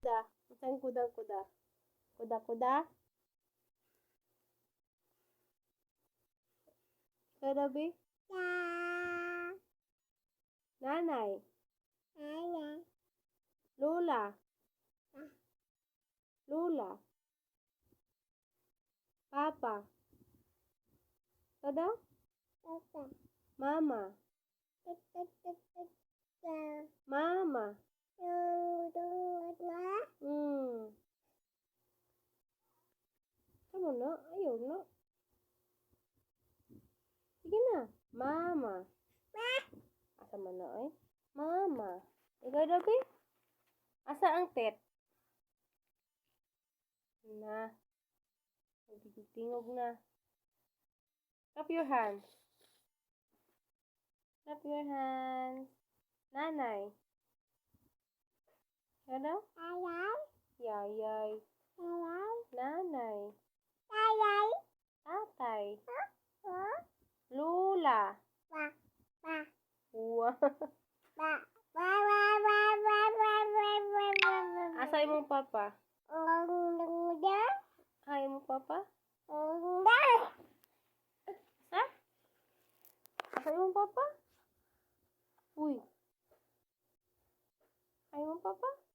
kuda. Saan kuda? Kuda? Kuda, Bi? Nanay? Lola? Papa? Kuda? Mama? Mama? Kamu na? Ayaw na. Sige na. Mama. Asa man na eh? Mama. Ikaw daw, Bi? Asa ang tet? Na. Tingog na. Clap your hands. Clap your hands. Nanay. Ano? Yayay. Nanay. Tatay. Lula. Wow. Asa imong papa? Ay mo papa? Asa? Asa imong papa? Uy. Ay mo papa?